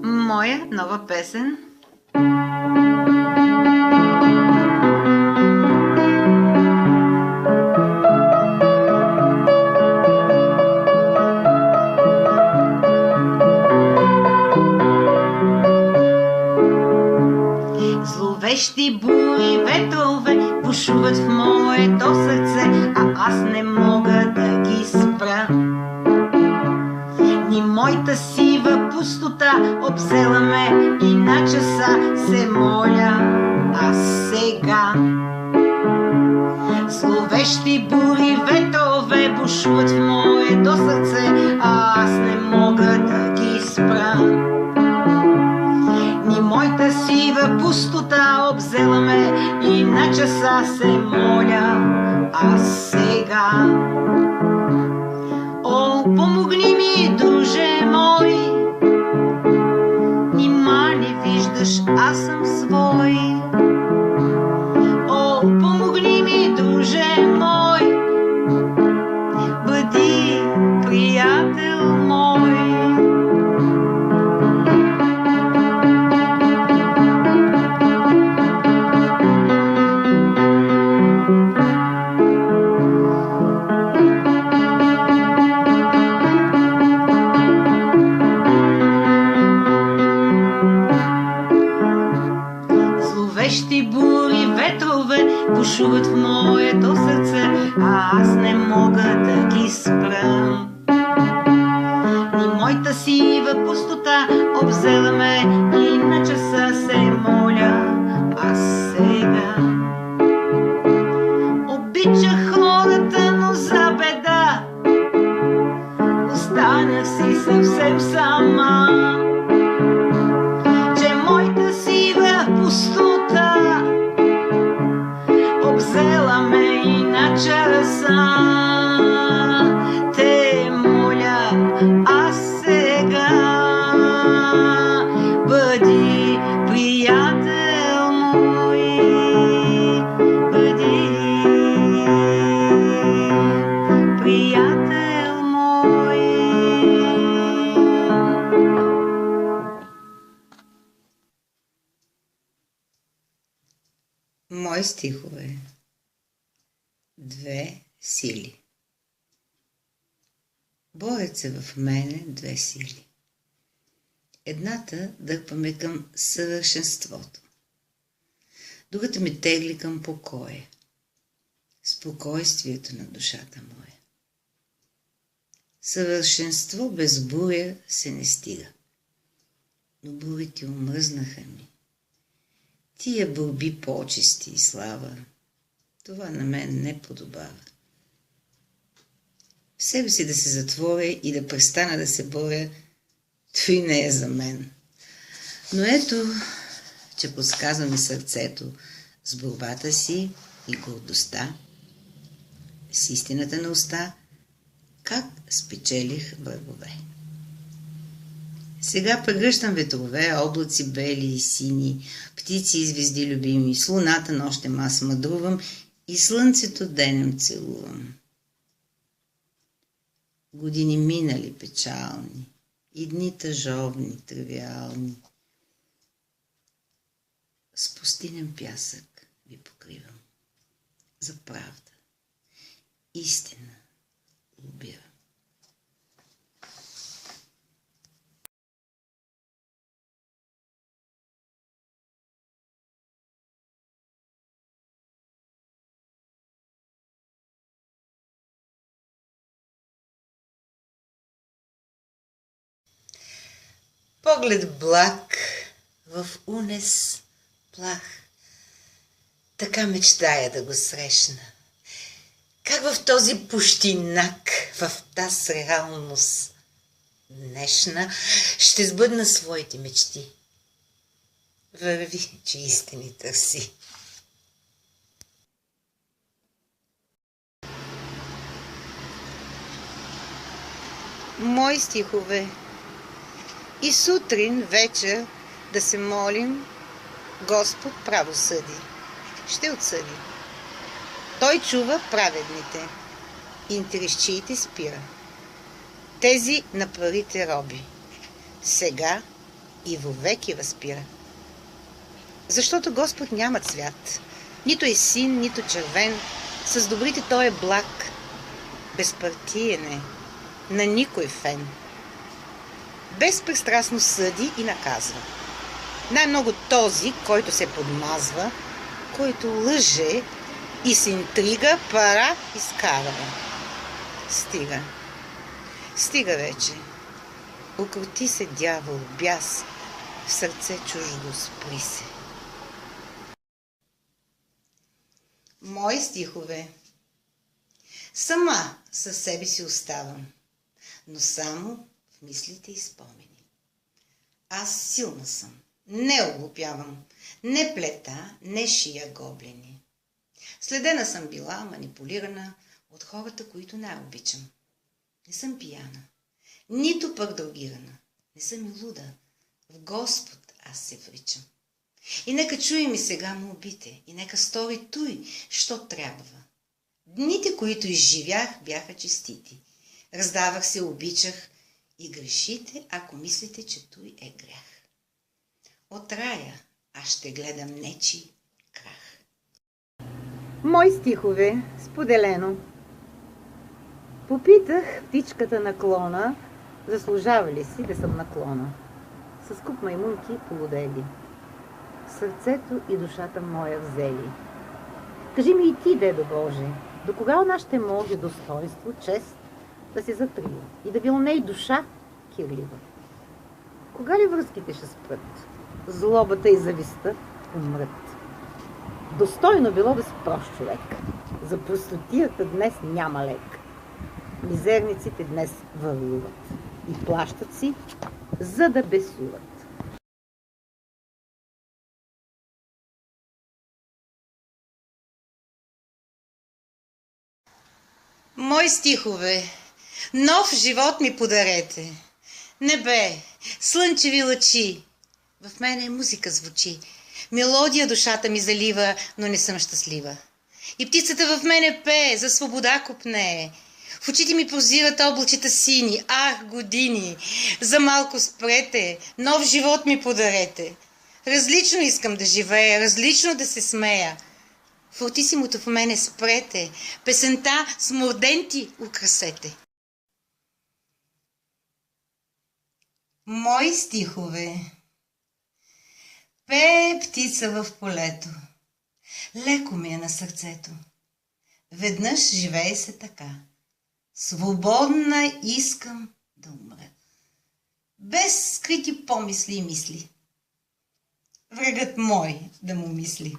Моя нова песен. Зловещи бури, ветрове бушуват в моето сърце, а аз не мога да ги спра. Ни моята сива пустота обзела ме и на часа се моля, а сега. Зловещи бури, ветрове бушуват в моето сърце, а аз не мога да ги спра. Ни моята сива пустота обзела ме и на часа се моля, а сега. О, помогни ми, друже мой, нима не виждаш, аз съм свой. О, помогни ми, друже мой, бъди приятел мой. Зловещи бури, ветрове бушуват в моето сърце, а аз не мога да ги спра. И моята сива пустота обзела ме и на часа се моля, а сега. Обичах хората, но за беда останах си съвсем сама. Че моята сива пустота обзела ме и на часа. Те моля, а сега бъди приятел мой, бъди приятел мой. Мои стихове. Две сили. Борят се в мене две сили. Едната дърпаме към съвършенството. Другата ме тегли към покоя. Спокойствието на душата моя. Съвършенство без буря се не стига. Но бурите омръзнаха ми. Тия борби почести и слава, това на мен не подобава. В себе си да се затворя и да престана да се боря, той не е за мен. Но ето, че подсказва ми сърцето с борбата си и гордостта, с истината на уста, как спечелих врагове. Сега прегръщам ветрове, облаци бели и сини, птици и звезди любими, с луната нощем аз мъдрувам и слънцето денем целувам. Години минали печални и дни тъжовни, тривиални. С пустинен пясък ви покривам. За правда, истина убивам. Поглед благ в унес плах, така мечтая да го срещна. Как в този пущинак, в таз реалност днешна, ще сбъдна своите мечти. Върви, че истини търси. Мои стихове. И сутрин, вечер да се молим, Господ право съди. Ще отсъди. Той чува праведните. Интерещиите спира. Тези на парите роби. сега и вовеки възпира. Защото Господ няма цвят, нито е син, нито червен, с добрите той е благ, безпартиен е, на никой фен. Безпристрастно съди и наказва. Най-много този, който се подмазва, който лъже и с интрига пара изкарва. Стига. Стига вече. Укроти се, дявол, бяс, в сърце чуждо спри се. Мои стихове. Сама със себе си оставам, но само в мислите и спомени. Аз силна съм, не оглупявам, не плета, не шия гоблени. Следена съм била, манипулирана от хората, които най-обичам. Не съм пияна, нито пък дрогирана. Не съм и луда. В Господ аз се вричам. И нека чуе ми сега молбите, и нека стори той, що трябва. Дните, които изживях, бяха честити. Раздавах се, обичах и грешите, ако мислите, че той е грях. От рая аз ще гледам нечи крах. Мои стихове, споделено. Попитах птичката на клона, заслужава ли си да съм на клона. С куп маймунки полудели. Сърцето и душата моя взели. Кажи ми и ти, Дедо Боже, до кога она ще може достоинство, чест да се затрие и да вилнее душа кирлива? Кога ли връзките ще спрат? Злобата и завистта умрат. Достойно било да си прост човек. За простотията днес няма лек. Мизерниците днес върлуват и плащат си, за да бесуват. Мои стихове, нов живот ми подарете. Небе, слънчеви лъчи, в мене музика звучи. Мелодия душата ми залива, но не съм щастлива. И птицата в мене пее, за свобода копнее. В очите ми прозират облачета сини. Ах, години! За малко спрете, нов живот ми подарете. Различно искам да живея, различно да се смея. Фортисимото в мене спрете, песента с морденти украсете. Мои стихове. Пее птица в полето, леко ми е на сърцето. Веднъж живее се така, свободна искам да умра, без скрити помисли и мисли. Врагът мой да му мисли.